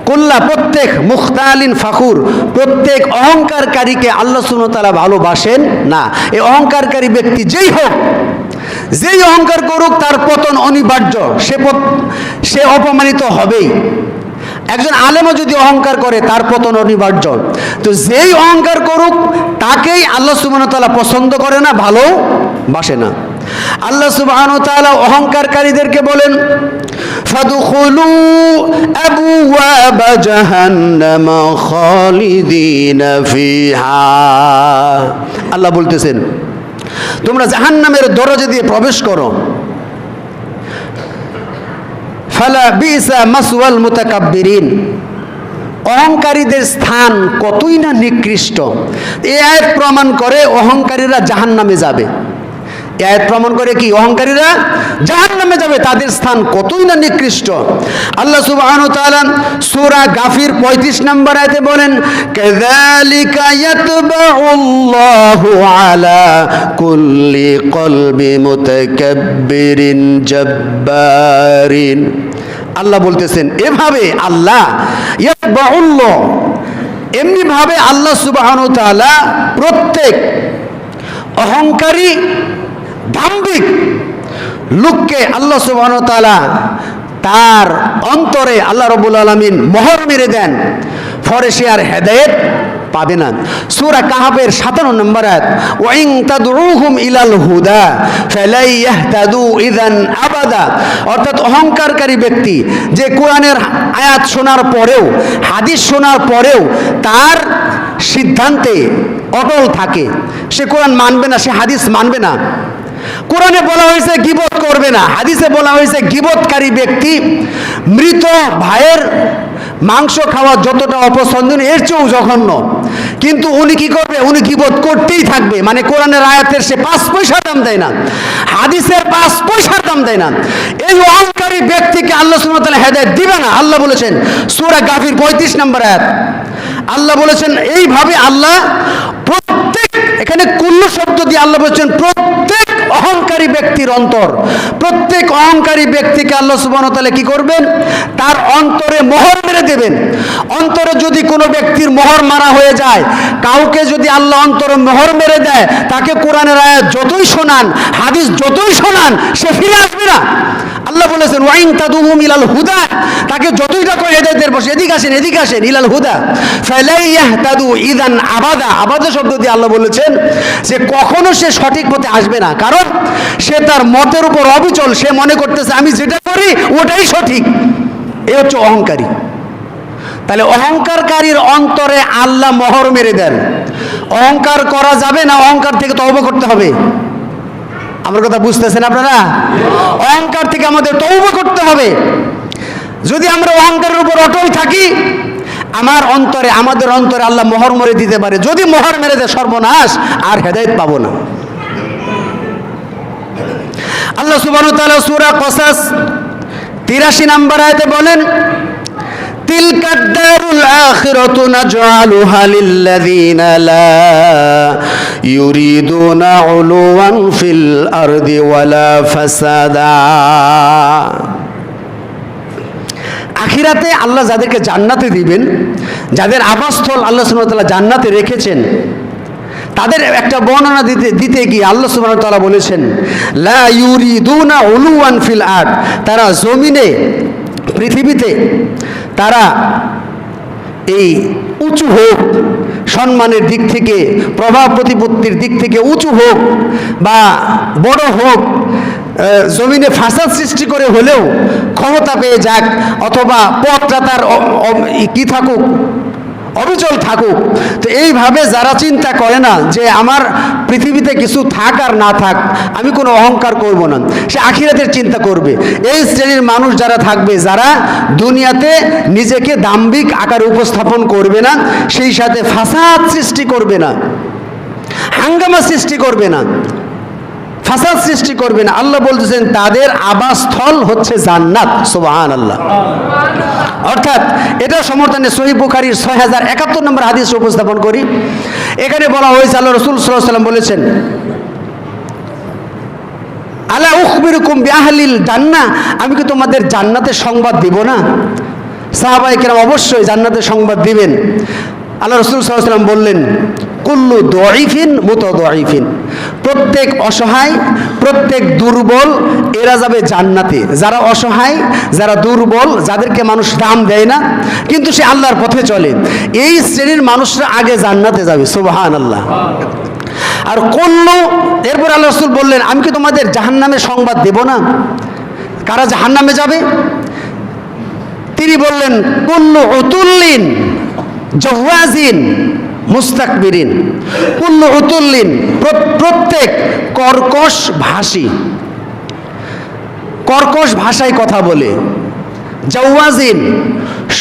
কুল্লা প্রত্যেক, মুখতালিন ফখুর প্রত্যেক অহংকারকারীকে আল্লাহ সুবহানাহু ওয়া তাআলা ভালোবাসেন না। এই অহংকারকারী ব্যক্তি যেই হোক, যেই অহংকার করুক তার পতন অনিবার্য, সে অপমানিত হবেই। একজন আলেমও যদি অহংকার করে তার পতন অনিবার্য। তো যেই অহংকার করুক তাকেই আল্লাহ সুবহানাহু ওয়া তাআলা পছন্দ করে না, ভালোবাসে না। আল্লাহ সুবহানাহু ওয়া তাআলা অহংকারকারীদেরকে বলেন, ফাদখুলু আবওয়াবা জাহান্নাম খালিদিনা ফিহা, আল্লাহ বলতেছেন তোমরা জাহান্নামের দরজা দিয়ে প্রবেশ করো। ফালা বিসা মাসওয়াল মুতাকাব্বিরিন, অহংকারীদের স্থান কতই না নিকৃষ্ট। এই আয়াত প্রমাণ করে অহংকারীরা জাহান্নামে যাবে। এই আয়াত প্রমাণ করে কি অহংকারীরা জাহান্নামে যাবে, তাদের স্থান কতই না নিকৃষ্ট। আল্লাহ সুবহানাহু ওয়া তাআলা সূরা গাফির 35 নম্বর আয়াতে বলেন, কাযালিকা ইয়াতবাউল্লাহু আলা কুল্লি কলবি মুতাকাব্বিরিন জাব্বারিন। আল্লাহ বলতেছেন এভাবে আল্লাহ, ইয়াতবাউল্লাহ, এমনি ভাবে আল্লাহ সুবহানাহু ওয়া তাআলা প্রত্যেক অহংকারী দাম্ভিক লোককে আল্লাহ সুবহানাহু ওয়া তাআলা তার অন্তরে আল্লাহ রাব্বুল আলামিন মোহর মেরে দেন, পরে সে আর হেদায়েত পাবে না। সূরা কাহফের 57 নম্বর আয়াত, ওয়া ইন তাদউহুম ইলাল হুদা ফালা ইয়াহতাদু ইযান আবাদা, অর্থাৎ অহংকারকারী ব্যক্তি যে কোরআনের আয়াত শোনার পরেও, হাদিস শোনার পরেও তার সিদ্ধান্তে অটল থাকে, সে কোরআন মানবে না, সে হাদিস মানবে না। কোরআনে বলা হয়েছে গীবত করবে না, হাদিসে বলা হয়েছে গীবতকারী ব্যক্তি মৃত ভাইয়ের মাংস খাওয়া যতটা অপছন্দনীয় এর চেয়েও জঘন্য, কিন্তু উনি কি করবে, উনি গীবত করতেই থাকবে। মানে কোরআনের আয়াতের সে 5 পয়সা দাম দেয় না, হাদিসের 5 পয়সার দাম দেয় না। এই অহংকারী ব্যক্তিকে আল্লাহ সুবহানাহু ওয়া তাআলা হেদায়েত দিবে না। আল্লাহ বলেছেন সূরা গাফির 35 নম্বর আয়াত, আল্লাহ বলেছেন এইভাবে আল্লাহ প্রত্যেক, এখানে কুল্লু শব্দ দিয়ে আল্লাহ বলেছেন প্রত্যেক অহংকারী ব্যক্তির অন্তর, প্রত্যেক অহংকারী ব্যক্তিকে আল্লাহ সুবহানাহু ওয়া তাআলা কি করবেন, তার অন্তরে মোহর মেরে দেবেন। অন্তরে যদি কোনো ব্যক্তির মোহর মারা হয়ে যায়, কাউকে যদি আল্লাহ অন্তরে মোহর মেরে দেয়, তাকে কোরআনের আয়াত যতই শোনান, হাদিস যতই শোনান, সে ফিরে আসবে না। আল্লাহ বলেছেন ওয়া ইন তাদউহুম ইলাল হুদা, তাকে যতই ডাকো হেদায়েতের বসে, এদিকে আসেন, এদিকে আসেন, ইলাল হুদা ফালা ইয়াহতাদু ইযান আবাদা, আবাদা শব্দ দিয়ে আল্লাহ বলেছেন যে কখনো সে সঠিক পথে আসবে না, কারণ সে তার মতের উপর অবিচল, সে মনে করতেছে আমি যেটা করি ওটাই সঠিক। এ হচ্ছে অহংকারী। তাহলে অহংকারকারীর অন্তরে আল্লাহ মোহর মেরে দেন। অহংকার করা যাবে না, অহংকার থেকে তওবা করতে হবে। আমার কথা বুঝতেছেন আপনারা? অহংকার থেকে আমাদের তওবা করতে হবে। যদি আমরা অহংকারের উপর অটল থাকি, আমাদের অন্তরে আল্লাহ মোহর মেরে দিতে পারে। যদি মোহর মেরে দেয়, সর্বনাশ, আর হেদায়েত পাবো না। আল্লাহ সুবহানাহু ওয়া তাআলা সূরা কসাস 83 নম্বর আয়াতে বলেন, তিলকাদ দারুল আখিরাতু নাজআলুহা লিল্লাযিনা লা ইউরিদুনা উলুওয়ান ফিল আরদি ওয়ালা ফাসাদা। আখিরাতে আল্লাহ যাদেরকে জান্নাতে দিবেন, যাদের আবাসস্থল আল্লাহ সুবহানাহু ওয়া তাআলা জান্নাতে রেখেছেন, তাদের একটা বর্ণনা দিতে গিয়ে আল্লাহ সুবহানাহু ওয়া তাআলা বলেছেন, লা ইউরিদুনা উলুওয়ান ফিল আরদ, তারা জমিনে, পৃথিবীতে তারা এই উঁচু হোক, সম্মানের দিক থেকে, প্রভাব প্রতিপত্তির দিক থেকে উঁচু হোক বা বড় হোক, জমিনে ফাসাদ সৃষ্টি করে হলেও ক্ষমতা পেয়ে যাক, অথবা পথটা তার কি থাকুক, অবিচল থাকুক। তো এইভাবে যারা চিন্তা করে না যে আমার পৃথিবীতে কিছু থাক আর না থাক, আমি কোনো অহংকার করব না, সে আখিরাতের চিন্তা করবে। এই শ্রেণীর মানুষ যারা থাকবে, যারা দুনিয়াতে নিজেকে দাম্ভিক আকারে উপস্থাপন করবে না, সেই সাথে ফাসাদ সৃষ্টি করবে না, হাঙ্গামা সৃষ্টি করবে না, ফাসাদ সৃষ্টি করবে না, আল্লাহ বলতেছেন তাদের আবাসস্থল হচ্ছে জান্নাত। সুবহানাল্লাহ। অর্থাৎ এটা সমর্থনে সহিহ বুখারীর 6071 নম্বর হাদিস উপস্থাপন করি। এখানে বলা হয়েছে, আল্লাহ রাসূল সাল্লাল্লাহু আলাইহি ওয়াসাল্লাম বলেছেন, আলা উখবিরুকুম বিআহলিল জান্নাহ, আমি কি তোমাদের জান্নাতের সংবাদ দিব না? সাহাবায়ে কেরাম অবশ্যই জান্নাতের সংবাদ দিবেন। আল্লাহ রাসূল সাল্লাল্লাহু আলাইহি ওয়াসাল্লাম বললেন, কুল্লু দাঈফিন মুতাদাঈফিন, প্রত্যেক অসহায়, প্রত্যেক দুর্বল এরা যাবে জান্নাতে। যারা অসহায়, যারা দুর্বল, যাদেরকে মানুষ দাম দেয় না কিন্তু সে আল্লাহর পথে চলে, এই শ্রেণীর মানুষরা আগে জান্নাতে যাবে। সুবহানাল্লাহ। আর কুল্লু, এরপর আল্লাহ রাসূল বললেন, আমি কি তোমাদের জাহান্নামের সংবাদ দেব না? কারা জাহান্নামে যাবে? তিনি বললেন, কুল্লু উতুল্লিন জাওয়াজিন মুস্তাকবিরিন, কুল্লু উতুল্লিন, প্রত্যেক কর্কশ ভাষী, কর্কশ ভাষায় কথা বলে, জাওয়াজিন,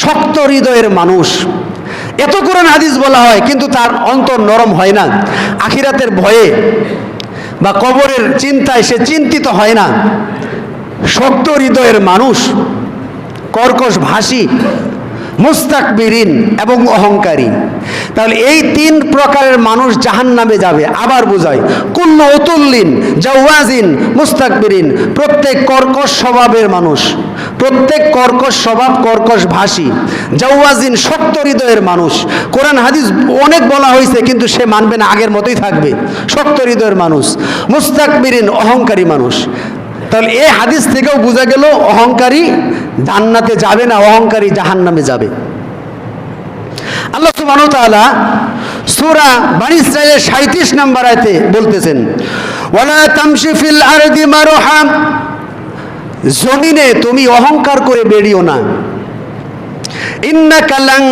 শক্ত হৃদয়ের মানুষ। এত কোরআন হাদিস বলা হয় কিন্তু তার অন্তর নরম হয় না, আখিরাতের ভয়ে বা কবরের চিন্তায় সে চিন্তিত হয় না। শক্ত হৃদয়ের মানুষ, কর্কশ ভাষী, মুস্তাকবিরিন এবং অহংকারী। তাহলে এই তিন প্রকারের মানুষ জাহান্নামে যাবে। আবার বোঝায়, কুল্লু উতুল্লিন জাওয়াজিন মুস্তাকবিরিন, প্রত্যেক কর্কশ স্বভাবের মানুষ, প্রত্যেক কর্কশ স্বভাব, কর্কশ ভাষী, জাওয়াজিন শক্ত হৃদয়ের মানুষ। কোরআন হাদিস অনেক বলা হয়েছে কিন্তু সে মানবে না, আগের মতোই থাকবে, শক্ত হৃদয়ের মানুষ। মুস্তাকবিরিন অহংকারী মানুষ। তাহলে এই হাদিস থেকেও বোঝা গেল অহংকারী জান্নাতে যাবে না, অহংকারী জাহান্নামে যাবে। আল্লাহ সুবহানাহু ওয়া তাআলা সূরা বনী ইসরাঈলের 37 নম্বর আয়াতে বলতেছেন, ওয়ালা তামশি ফিল আরদি মারহা, জমিনে তুমি অহংকার করে বেরিও না। ইন্নাকা লান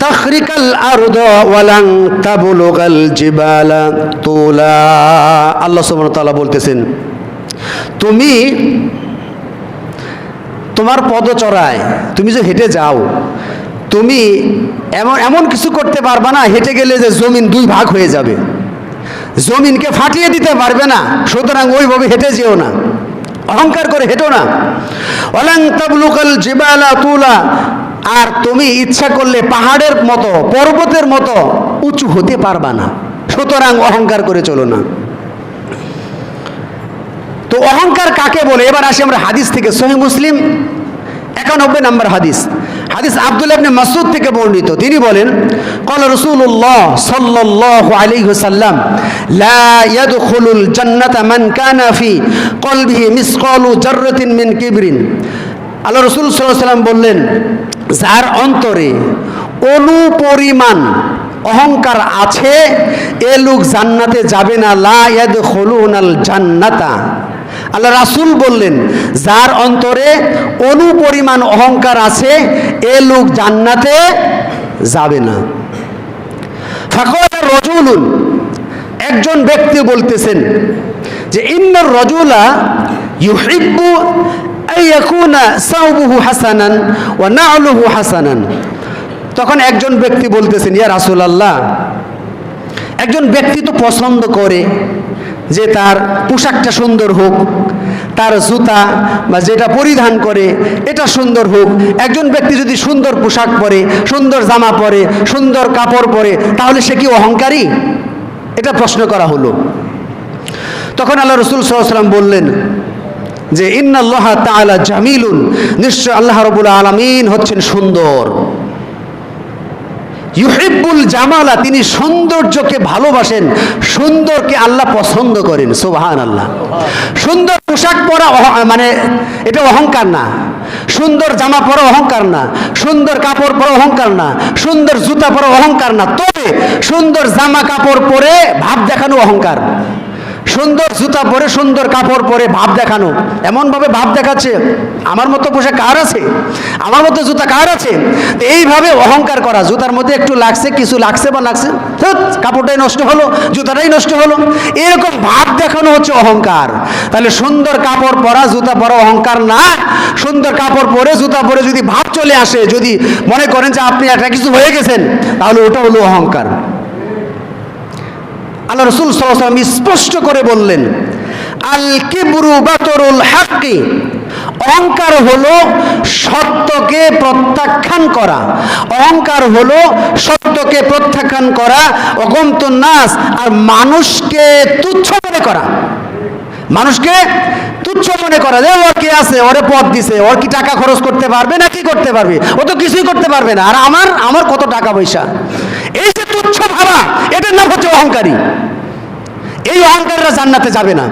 তাখরিকাল আরদ ওয়া লান তাবলুগাল জিবালা তুলা। আল্লাহ সুবহানাহু ওয়া তাআলা বলতেছেন, তুমি তোমার পদচরায় তুমি যে হেঁটে যাও, তুমি এমন কিছু করতে পারবে না হেঁটে গেলে যে জমিন দুই ভাগ হয়ে যাবে, জমিনকে ফাটিয়ে দিতে পারবে না। সুতরাং ওইভাবে হেঁটে যেও না, অহংকার করে হেঁটো না। ওয়ালান তাবলুগাল জিবালা তুলা, আর তুমি ইচ্ছা করলে পাহাড়ের মতো, পর্বতের মতো উঁচু হতে পারবা না। সুতরাং অহংকার করে চলো না। তো অহংকার কাকে বলে? এবার আসি আমরা হাদিস থেকে। সহিহ মুসলিম 91 নম্বর হাদিস, হাদিস আব্দুল্লাহ ইবনে মাসউদ থেকে বর্ণিত। তিনি বলেন, ক্বালা রাসূলুল্লাহ সাল্লাল্লাহু আলাইহি ওয়াসাল্লাম, লা ইয়াদখুলুল জান্নাতা মান কানা ফি কলবিহি মিসকালু জাররাতিন মিন কিবরিন। আল্লাহ রাসূল সাল্লাল্লাহু আলাইহি ওয়াসাল্লাম বললেন, যার অন্তরে অনুপরিমাণ অহংকার আছে এ লোক জান্নাতে যাবে না। লা ইয়াদখুলুনাল জান্নাতা, আল্লাহ রাসূল বললেন, যার অন্তরে অনুপরিমাণ অহংকার আছে এ লোক জান্নাতে যাবে না। ফাকালা রাজুলুন, একজন ব্যক্তি বলতেছেন যে, ইন্নার রাজুলা ইউহিব্বু আইয়াকুনা সাওবুহু হাসানান ওয়া না'লুহু হাসানান। তখন একজন ব্যক্তি বলতেছেন, ইয়া রাসূলুল্লাহ, একজন ব্যক্তি তো পছন্দ করে যে তার পোশাকটা সুন্দর হোক, তার জুতা বা যেটা পরিধান করে এটা সুন্দর হোক। একজন ব্যক্তি যদি সুন্দর পোশাক পরে, সুন্দর জামা পরে, সুন্দর কাপড় পরে, তাহলে সে কি অহংকারী? এটা প্রশ্ন করা হলো। তখন আল্লাহ রাসূল সাল্লাল্লাহু আলাইহি ওয়াসাল্লাম বললেন যে, ইন্নাল্লাহা তাআলা জামিলুন, নিশ্চয় আল্লাহ রাব্বুল আলামিন হচ্ছেন সুন্দর। ইউহিব্বুল জামালা, তিনি সৌন্দর্যকে ভালোবাসেন, সুন্দরকে আল্লাহ পছন্দ করেন। সুবহানাল্লাহ। সুন্দর পোশাক পরা মানে এটা অহংকার না, সুন্দর জামা পরা অহংকার না, সুন্দর কাপড় পরা অহংকার না, সুন্দর জুতা পরা অহংকার না, তবে সুন্দর জামা কাপড় পরে ভাব দেখানো অহংকার। সুন্দর জুতা পরে, সুন্দর কাপড় পরে ভাব দেখানো, এমনভাবে ভাব দেখাচ্ছে আমার মতো পোশাক কার আছে, আমার মতো জুতা কার আছে, এইভাবে অহংকার করা। জুতার মধ্যে একটু লাগছে, কিছু লাগছে বা লাগছে, কাপড়টাই নষ্ট হলো, জুতাটাই নষ্ট হলো, এরকম ভাব দেখানো হচ্ছে অহংকার। তাহলে সুন্দর কাপড় পরা, জুতা পরা অহংকার না। সুন্দর কাপড় পরে, জুতা পরে যদি ভাব চলে আসে, যদি মনে করেন যে আপনি একটা কিছু হয়ে গেছেন, তাহলে ওটা হলো অহংকার। আল্লাহ রাসূল সাল্লাল্লাহু আলাইহি ওয়াসাল্লাম স্পষ্ট করে বললেন, আল কিবরু বাতরুল হাক্কি, অহংকার হলো সত্যকে প্রত্যাখ্যান করা। অহংকার হলো সত্যকে প্রত্যাখ্যান করা, অগমতুন নাস, আর মানুষকে তুচ্ছ মনে করা। মানুষকে তুচ্ছ মনে করা, যে ওর কি আছে, ওরে পদ দিছে, ওর কি টাকা খরচ করতে পারবে না, কি করতে পারবে, ও তো কিছুই করতে পারবে না, আর আমার কত টাকা পয়সা, এই যে তুচ্ছ ভাবা, এটার নাম হচ্ছে অহংকারী। এই অহংকারীরা জান্নাতে যাবে না।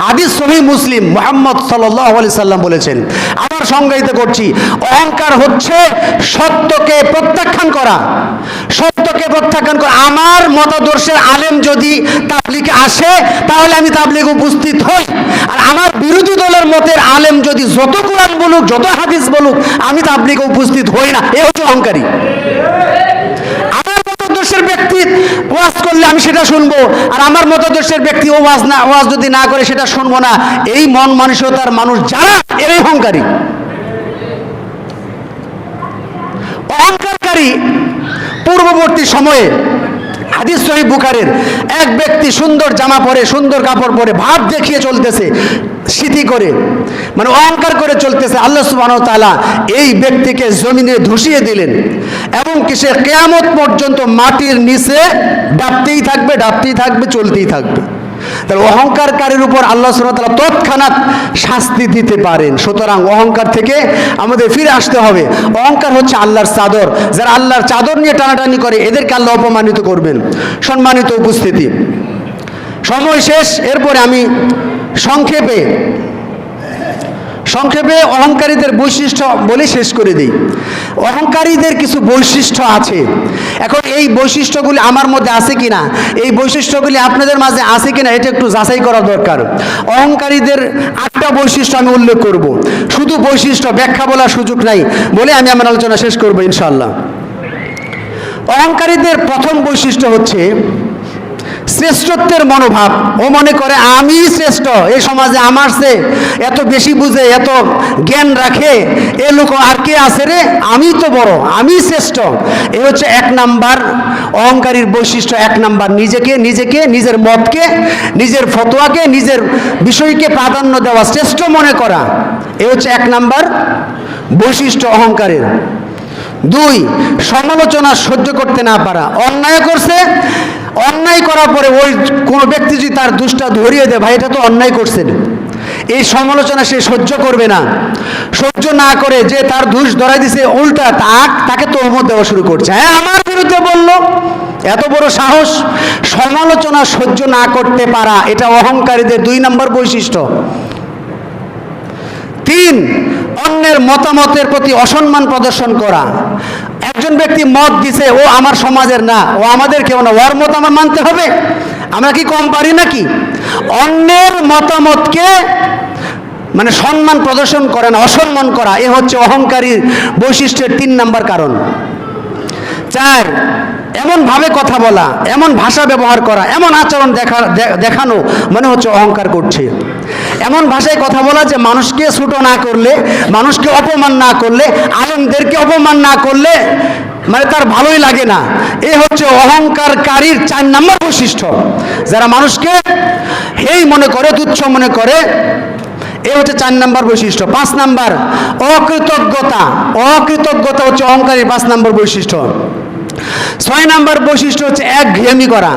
হাদিস সহিহ মুসলিম, মুহাম্মদ সাল্লাল্লাহু আলাইহি সাল্লাম বলেছেন, আবার সংজ্ঞায়িত করছি, অহংকার হচ্ছে সত্যকে প্রত্যাখ্যান করা। সত্যকে প্রত্যাখ্যান করা। আমার মতাদর্শের আলেম যদি তাবলীগে আসে, তাহলে আমি তাবলীগে উপস্থিত হই, আর আমার বিরোধী দলের মতের আলেম যদি যত কোরআন বলুক, যত হাদিস বলুক, আমি তাবলীগে উপস্থিত হই না। এ হচ্ছে অহংকারী। মতাদর্শের ব্যক্তি ওয়াজ করলে আমি সেটা শুনবো, আর আমার মতাদর্শের ব্যক্তি ওয়াজ যদি না করে সেটা শুনবো না। এই মন মানসিকতার মানুষ যারা, এরাই অহংকারী। অহংকারী পূর্ববর্তী সময়ে হাদিস সহিহ বুখারীর, এক ব্যক্তি সুন্দর জামা পরে, সুন্দর কাপড় পরে ভাব দেখিয়ে চলতেছে, স্মৃতি করে, মানে অহংকার করে চলতেছে। আল্লাহ সুবহানাহু ওয়া তাআলা এই ব্যক্তিকে জমিনে ধসিয়ে দিলেন, এবং সে কিয়ামত পর্যন্ত মাটির নিচে ডাবতেই থাকবে, চলতেই থাকবে। তাহলে অহংকারকারীর উপর আল্লাহ সুবহানাহু ওয়া তাআলা তৎক্ষণাৎ শাস্তি দিতে পারেন। সুতরাং অহংকার থেকে আমাদের ফিরে আসতে হবে। অহংকার হচ্ছে আল্লাহর চাদর, যারা আল্লাহর চাদর নিয়ে টানাটানি করে, এদেরকে আল্লাহ অপমানিত করবেন। সম্মানিত উপস্থিতি, সময় শেষ, এরপরে আমি সংক্ষেপে অহংকারীদের বৈশিষ্ট্য বলে শেষ করে দিই। অহংকারীদের কিছু বৈশিষ্ট্য আছে। এখন এই বৈশিষ্ট্যগুলি আমার মধ্যে আছে কিনা, এই বৈশিষ্ট্যগুলি আপনাদের মাঝে আছে কিনা, এটা একটু যাচাই করা দরকার। অহংকারীদের 8টা বৈশিষ্ট্য আমি উল্লেখ করব, শুধু বৈশিষ্ট্য, ব্যাখ্যা বলার সুযোগ নাই বলে আমি আমার আলোচনা শেষ করব ইনশাআল্লাহ। অহংকারীদের প্রথম বৈশিষ্ট্য হচ্ছে শ্রেষ্ঠত্বের মনোভাব। ও মনে করে আমি শ্রেষ্ঠ, এই সমাজে আমার চেয়ে এত বেশি বুঝে, এত জ্ঞান রাখে, এ লোক আর কে আছে রে, আমি তো বড়, আমি শ্রেষ্ঠ। এ হচ্ছে 1 নাম্বার অহংকারীর বৈশিষ্ট্য। 1 নাম্বার, নিজেকে, নিজের মতকে, নিজের ফতোয়াকে, নিজের বিষয়কে প্রাধান্য দেওয়া, শ্রেষ্ঠ মনে করা, এ হচ্ছে 1 নাম্বার বৈশিষ্ট্য অহংকারের। 2, সমালোচনা সহ্য করতে না পারা। অন্যায় করছে, অন্যায় করার পরে ওই কোনো ব্যক্তি যদি তার দোষটা ধরিয়ে দেয়, ভাই এটা তো অন্যায় করছেন, এই সমালোচনা সে সহ্য করবে না। সহ্য না করে যে তার দোষ ধরাই দিছে, উল্টা তাকে তহমত দেওয়া শুরু করছে, হ্যাঁ আমার বিরুদ্ধে বললো, এত বড় সাহস। সমালোচনা সহ্য না করতে পারা, এটা অহংকারীদের 2 নম্বর বৈশিষ্ট্য। 3, অন্যের মতামতের প্রতি অসম্মান প্রদর্শন করা। একজন ব্যক্তি মত দিছে, ও আমার সমাজের না, ও আমাদের কেউ না, ওর মত আমার মানতে হবে, আমরা কি কম পারি নাকি? অন্যের মতামতকে মানে সম্মান প্রদর্শন করে না, অসম্মান করা, এ হচ্ছে অহংকারীর বৈশিষ্ট্যের 3 নম্বর কারণ। 4, এমন ভাবে কথা বলা, এমন ভাষা ব্যবহার করা, এমন আচরণ দেখানো মনে হচ্ছে অহংকার করছে। এমন ভাষায় কথা বলা যে মানুষকে ছোট না করলে, মানুষকে অপমান না করলে, আলেমদেরকে অপমান না করলে মানে তার ভালোই লাগে না। এ হচ্ছে অহংকারকারীর 4 নম্বর বৈশিষ্ট্য। যারা মানুষকে হেই মনে করে, তুচ্ছ মনে করে, এ হচ্ছে 4 নম্বর বৈশিষ্ট্য। 5 নম্বর, অকৃতজ্ঞতা। অকৃতজ্ঞতা হচ্ছে অহংকারীর 5 নম্বর বৈশিষ্ট্য। 6 নম্বর বৈশিষ্ট্য হচ্ছে একঘেয়েমি করা।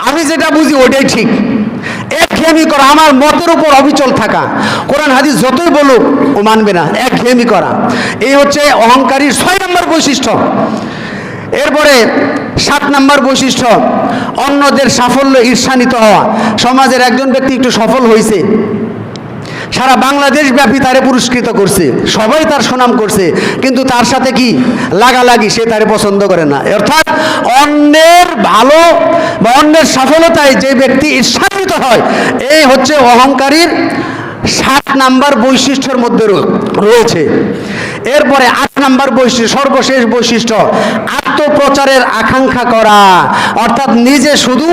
আমি যেটা বুঝি ওটাই ঠিক, একঘেয়েমি করা, আমার মতের উপর অবিচল থাকা, কোরআন হাদিস যতই বলুক ও মানবে না, একঘেয়েমি করা, এই হচ্ছে অহংকারীর 6 নম্বর বৈশিষ্ট্য। এরপরে 7 নম্বর বৈশিষ্ট্য, অন্যদের সাফল্য ঈর্ষান্বিত হওয়া। সমাজের একজন ব্যক্তি একটু সফল হয়েছে, সারা বাংলাদেশ ব্যাপী তারে পুরস্কৃত করছে, সবাই তার সুনাম করছে, কিন্তু তার সাথে কি লাগালাগি, সে তারে পছন্দ করে না। অর্থাৎ অন্যের ভালো বা অন্যের সফলতায় যে ব্যক্তি ঈর্ষান্বিত হয়, এই হচ্ছে অহংকারীর 7 নাম্বার বৈশিষ্ট্যের মধ্যে রয়েছে। এরপরে 8 নাম্বার বৈশিষ্ট্য, সর্বশেষ বৈশিষ্ট্য, আত্মপ্রচারের আকাঙ্ক্ষা করা। অর্থাৎ নিজে শুধু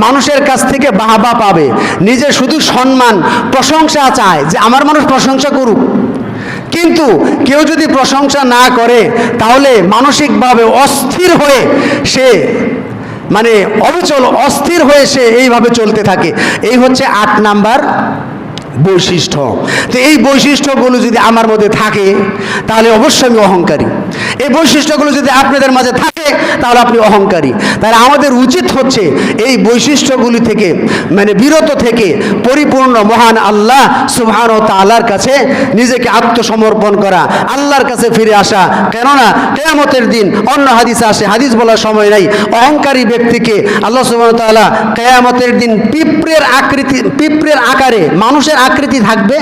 মানুষের কাছ থেকে বাহবা পাবে, নিজে শুধু সম্মান প্রশংসা চায় যে আমার মানুষ প্রশংসা করুক। কিন্তু কেউ যদি প্রশংসা না করে তাহলে মানসিকভাবে অস্থির হয়ে সে মানে অবিচল অস্থির হয়ে সে এইভাবে চলতে থাকে। এই হচ্ছে 8 নাম্বার বৈশিষ্ট্য। তো এই বৈশিষ্ট্যগুলো যদি আমার মধ্যে থাকে তাহলে অবশ্যই আমি অহংকারী। এই বৈশিষ্ট্যগুলো যদি আপনাদের মাঝে থাকে তাহলে আপনি অহংকারী। তাহলে আমাদের উচিত হচ্ছে এই বৈশিষ্ট্যগুলি থেকে বিরত থেকে পরিপূর্ণ মহান আল্লাহ সুবহানাহু ওয়া তাআলার কাছে নিজেকে আত্মসমর্পণ করা, আল্লাহর কাছে ফিরে আসা। কেননা কিয়ামতের দিন অন্য হাদিসে আসে, হাদিস বলার সময় নাই, অহংকারী ব্যক্তিকে আল্লাহ সুবহানাহু ওয়া তাআলা কিয়ামতের দিন পিঁপড়ের আকারে, মানুষের আকৃতি থাকবে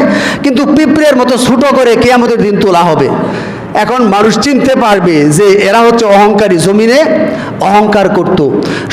কিন্তু পিঁপড়ের মতো ছোট করে কিয়ামতের দিন তোলা হবে। এখন মানুষ চিনতে পারবে যে এরা হচ্ছে অহংকারী, জমিনে অহংকার করত।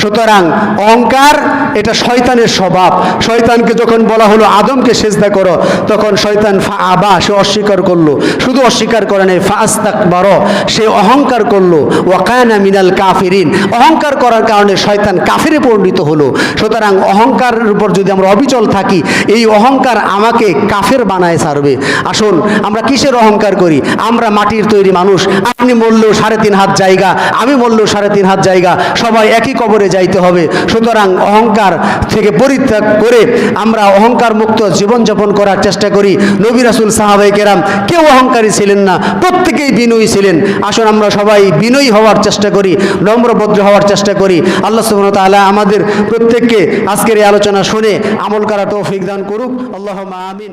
সুতরাং অহংকার এটা শয়তানের স্বভাব। শয়তানকে যখন বলা হলো আদমকে সেজদা করো, তখন শয়তান আবা, সে অস্বীকার করলো। শুধু অস্বীকার করে নাই, ফাস্তাকবার, সে অহংকার করলো। ওয়া কানা মিনাল কাফিরিন, অহংকার করার কারণে শয়তান কাফিরে পরিণত হলো। সুতরাং অহংকারের উপর যদি আমরা অবিচল থাকি, এই অহংকার আমাকে কাফের বানায় ছাড়বে। আসুন আমরা কিসের অহংকার করি? আমরা মাটির তৈরি মানুষ। আপনি মরলেও 3.5 হাত জায়গা, আমি মরলেও 3.5 হাত জায়গা, সবাই একই কবরে যাইতে হবে। সুতরাং অহংকার থেকে পরিত্যাগ করে আমরা অহংকার মুক্ত জীবনযাপন করার চেষ্টা করি। নবী রাসূল সাহাবায়ে কেরাম কেউ অহংকারী ছিলেন না, প্রত্যেকেই বিনয়ী ছিলেন। আসুন আমরা সবাই বিনয়ী হওয়ার চেষ্টা করি, নম্রভদ্র হওয়ার চেষ্টা করি। আল্লাহ সুবহানাহু ওয়া তাআলা আমাদের প্রত্যেককে আজকের এই আলোচনা শুনে আমল করার তৌফিক দান করুক। আল্লাহুম্মা আমিন।